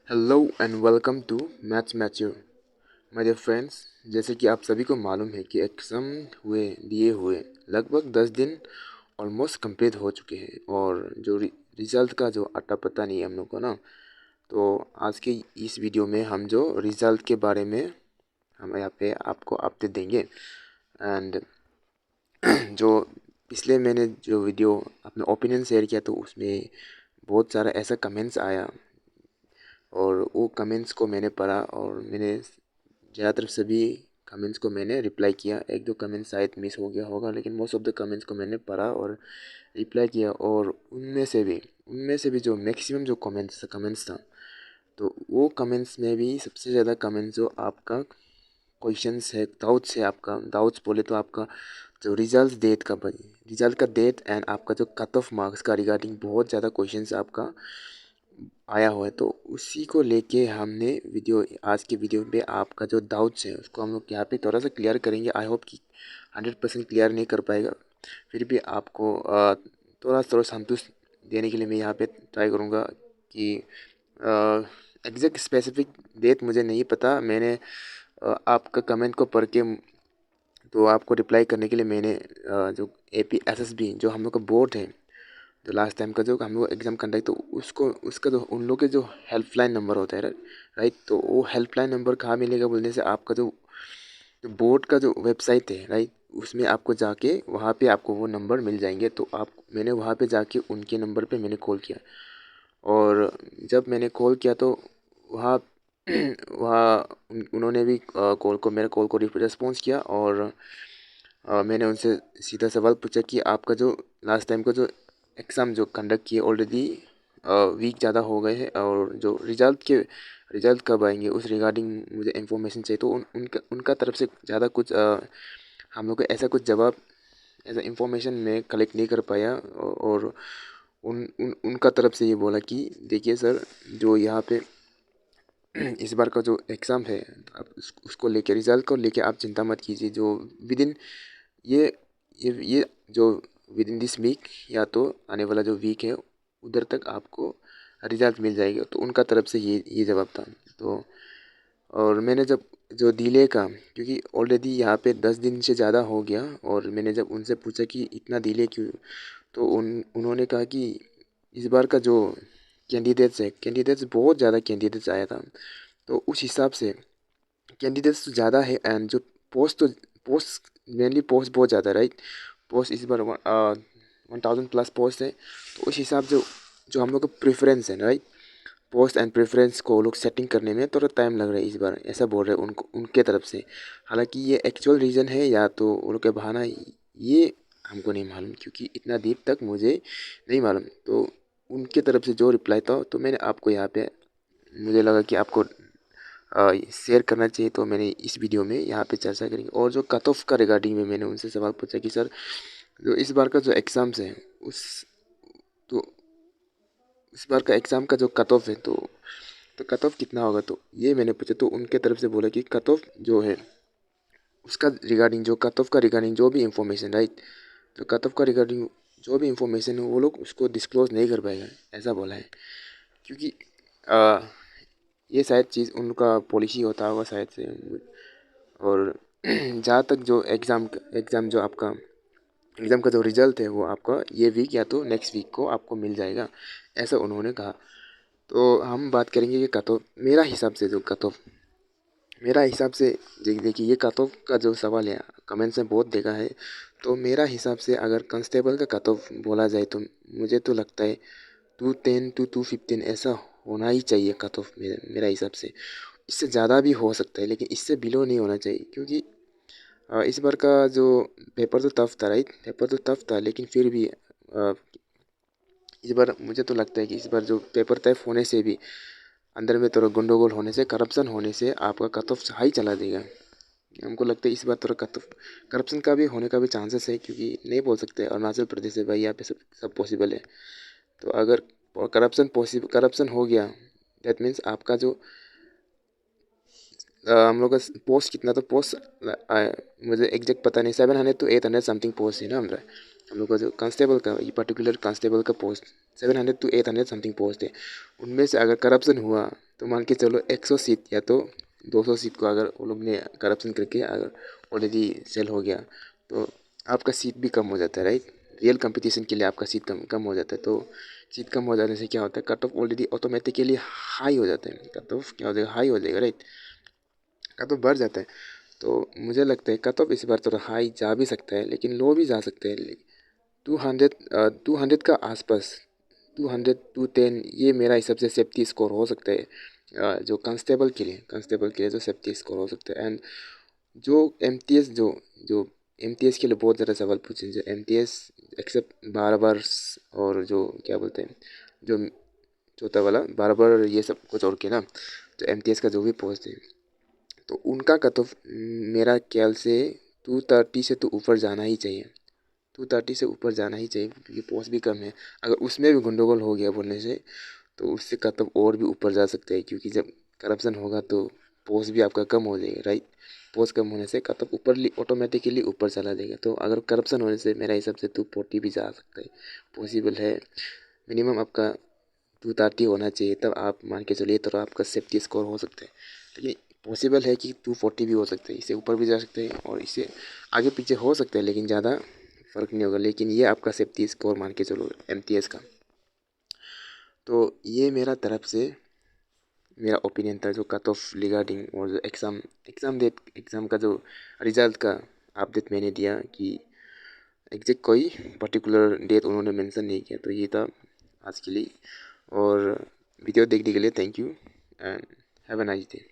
Hello and welcome to maths mature my dear friends. जैसे कि आप सभी को मालूम है कि एग्ज़ाम दिए हुए लगभग 10 दिन ऑलमोस्ट कंप्लीट हो चुके हैं और जो रिज़ल्ट का जो अता पता नहीं है हम लोग को ना। तो आज के इस वीडियो में हम जो रिज़ल्ट के बारे में हम यहाँ पे आपको अपडेट देंगे। एंड जो पिछले मैंने जो वीडियो अपना ओपिनियन शेयर किया तो उसमें बहुत सारा ऐसा कमेंट्स आया और वो कमेंट्स को मैंने पढ़ा और मैंने ज़्यादातर सभी कमेंट्स को मैंने रिप्लाई किया। एक दो कमेंट्स शायद मिस हो गया होगा लेकिन मोस्ट ऑफ द कमेंट्स को मैंने पढ़ा और रिप्लाई किया। और उनमें से भी जो मैक्सिमम जो कमेंट्स था तो वो कमेंट्स में भी सबसे ज़्यादा कमेंट्स जो आपका क्वेश्चंस है, डाउट्स है, आपका डाउट्स बोले तो आपका जो रिजल्ट का डेट एंड आपका जो कट ऑफ मार्क्स का रिगार्डिंग बहुत ज़्यादा क्वेश्चंस आपका आया हुआ है। तो उसी को लेके हमने आज की वीडियो पे आपका जो डाउट्स है उसको हम लोग यहाँ पे थोड़ा सा क्लियर करेंगे। आई होप कि 100% क्लियर नहीं कर पाएगा, फिर भी आपको थोड़ा थोड़ा संतुष्ट देने के लिए मैं यहाँ पे ट्राई करूँगा कि एग्जैक्ट स्पेसिफिक डेट मुझे नहीं पता। मैंने आपका कमेंट को पढ़ के तो आपको रिप्लाई करने के लिए मैंने जो APSSB जो हम लोग का बोर्ड है, तो लास्ट टाइम का जो हम लोग एग्ज़ाम कंडक्ट तो उसको उसका जो उन लोग के जो हेल्पलाइन नंबर होता है राइट, तो वो हेल्पलाइन नंबर कहाँ मिलेगा बोलने से आपका जो बोर्ड का जो वेबसाइट है राइट, उसमें आपको जाके वहाँ पे आपको वो नंबर मिल जाएंगे। तो मैंने वहाँ पे जाके उनके नंबर पे मैंने कॉल किया और जब मैंने कॉल किया तो वहाँ उन्होंने भी मेरे कॉल को रिस्पॉन्स किया और मैंने उनसे सीधा सवाल पूछा कि आपका जो लास्ट टाइम का जो एग्ज़ाम जो कंडक्ट किए ऑलरेडी वीक ज़्यादा हो गए हैं और जो रिज़ल्ट कब आएंगे उस रिगार्डिंग मुझे इन्फॉर्मेशन चाहिए। तो उनका तरफ से ज़्यादा कुछ हम लोग को ऐसा कुछ जवाब ऐसा इन्फॉर्मेशन मैं कलेक्ट नहीं कर पाया और उनका तरफ से ये बोला कि देखिए सर, जो यहाँ पे इस बार का जो एग्ज़ाम है आप उसको लेके रिज़ल्ट को लेके आप चिंता मत कीजिए। जो विद इन ये ये जो विद इन दिस वीक या तो आने वाला जो वीक है उधर तक आपको रिज़ल्ट मिल जाएगा। तो उनका तरफ से ये जवाब था। तो और मैंने जब जो डिले का, क्योंकि ऑलरेडी यहाँ पे 10 दिन से ज़्यादा हो गया और मैंने जब उनसे पूछा कि इतना डिले क्यों, तो उन्होंने कहा कि इस बार का जो कैंडिडेट्स बहुत ज़्यादा कैंडिडेट्स आया था। तो उस हिसाब से कैंडिडेट्स तो ज़्यादा है एंड जो पोस्ट मेनली पोस्ट बहुत ज़्यादा है राइट। पोस्ट इस बार 1000 प्लस पोस्ट है। तो उस हिसाब से जो हम लोग का प्रेफरेंस है राइट, पोस्ट एंड प्रेफरेंस को लोग सेटिंग करने में थोड़ा टाइम लग रहा है इस बार, ऐसा बोल रहे हैं उनको उनके तरफ से। हालांकि ये एक्चुअल रीज़न है या तो उन लोग का बहाना ये हमको नहीं मालूम, क्योंकि इतना डीप तक मुझे नहीं मालूम। तो उनके तरफ से जो रिप्लाई था तो मैंने आपको यहाँ पे मुझे लगा कि आपको शेयर करना चाहिए, तो मैंने इस वीडियो में यहाँ पे चर्चा करेंगे। और जो कट ऑफ का रिगार्डिंग में मैंने उनसे सवाल पूछा कि सर, जो इस बार का जो एग्ज़ाम्स है उस तो इस बार का एग्ज़ाम का जो कट ऑफ है तो कट ऑफ कितना होगा, तो ये मैंने पूछा। तो उनके तरफ से बोला कि कट ऑफ जो है उसका रिगार्डिंग जो कट ऑफ का रिगार्डिंग जो भी इंफॉर्मेशन राइट, तो कट ऑफ का रिगार्डिंग जो भी इंफॉर्मेशन है वो लोग उसको डिस्क्लोज नहीं कर पाएगा, ऐसा बोला है। क्योंकि ये शायद चीज़ उनका पॉलिसी होता होगा शायद से। और जहाँ तक जो एग्ज़ाम जो आपका एग्ज़ाम का जो रिज़ल्ट है वो आपका ये वीक या तो नेक्स्ट वीक को आपको मिल जाएगा, ऐसा उन्होंने कहा। तो हम बात करेंगे कि कट ऑफ मेरा हिसाब से देखिए ये कट ऑफ का जो सवाल है कमेंट्स में बहुत देखा है। तो मेरा हिसाब से अगर कांस्टेबल का कट ऑफ बोला जाए तो मुझे तो लगता है 210 to 215 ऐसा होना ही चाहिए कट ऑफ मेरा हिसाब से। इससे ज़्यादा भी हो सकता है लेकिन इससे बिलो नहीं होना चाहिए, क्योंकि इस बार का जो पेपर तो टफ था राइट, पेपर तो टफ था लेकिन फिर भी इस बार मुझे तो लगता है कि इस बार जो पेपर टफ होने से भी अंदर में थोड़ा गंडगोल होने से, करप्शन होने से आपका कट ऑफ हाई चला देगा। हमको लगता है इस बार थोड़ा कट ऑफ करप्शन का भी होने का भी चांसेस है, क्योंकि नहीं बोल सकते अरुणाचल प्रदेश है भाई, यहाँ पे सब पॉसिबल है। तो अगर करप्शन हो गया दैट मीन्स आपका जो हम लोग का पोस्ट कितना, तो पोस्ट मुझे एग्जैक्ट पता नहीं, 700 to 800 समथिंग पोस्ट है ना हमारा। हम लोग का जो कांस्टेबल का ये पर्टिकुलर कांस्टेबल का पोस्ट 700 to 800 समथिंग पोस्ट है। उनमें से अगर करप्शन हुआ तो मान के चलो 100 सीट या तो 200 सीट को अगर वो लोग ने करप्शन करके अगर ऑलरेडी सेल हो गया तो आपका सीट भी कम हो जाता है, राइट। रियल कंपटीशन के लिए आपका सीट कम कम हो जाता है। तो सीट कम हो जाने से क्या होता है, cut off already automatically high हो जाता है। कट ऑफ क्या हो जाएगा, हाई हो जाएगा, राइट। कट ऑफ बढ़ जाता है। तो मुझे लगता है कट ऑफ इस बार थोड़ा हाई जा भी सकता है लेकिन लो भी जा सकता है। 200 का आसपास, 210 ये मेरा हिसाब से सेफ्टी स्कोर हो सकता है। जो कांस्टेबल के लिए जो सेफ्टी स्कोर हो सकता है। एंड जो एमटीएस जो एमटीएस के लिए बहुत ज़्यादा सवाल पूछे, जो एमटीएस एक्सेप्ट बार बार और जो क्या बोलते हैं जो चौथा वाला बार बार ये सब कुछ और के ना, जो एमटीएस का जो भी पोस्ट है तो उनका कट ऑफ मेरा ख्याल से 230 से तो ऊपर जाना ही चाहिए। 230 से ऊपर जाना ही चाहिए क्योंकि पोस्ट भी कम है। अगर उसमें भी गंडगोल हो गया बोलने से तो उससे कट ऑफ और भी ऊपर जा सकता है, क्योंकि जब करप्शन होगा तो पोस्ट भी आपका कम हो जाएगा, राइट। पोस्ट कम होने से कट ऑफ ऊपर ऑटोमेटिकली ऊपर चला जाएगा। तो अगर करप्शन होने से मेरा हिसाब से 240 भी जा सकता है, पॉसिबल है। मिनिमम आपका 230 होना चाहिए, तब आप मान के चलिए तो आपका सेफ्टी स्कोर हो सकता है। लेकिन पॉसिबल है कि 240 भी हो सकता है, इससे ऊपर भी जा सकते हैं और इससे आगे पीछे हो सकता है, लेकिन ज़्यादा फ़र्क नहीं होगा। लेकिन ये आपका सेफ्टी स्कोर मान के चलो एमटीएस का। तो ये मेरा तरफ से मेरा ओपिनियन था जो कट ऑफ रिगार्डिंग और जो एग्ज़ाम का जो रिज़ल्ट का अपडेट मैंने दिया कि एग्जैक्ट कोई पर्टिकुलर डेट उन्होंने मेंशन नहीं किया। तो ये था आज के लिए। और वीडियो देखने के लिए thank you and have a nice day.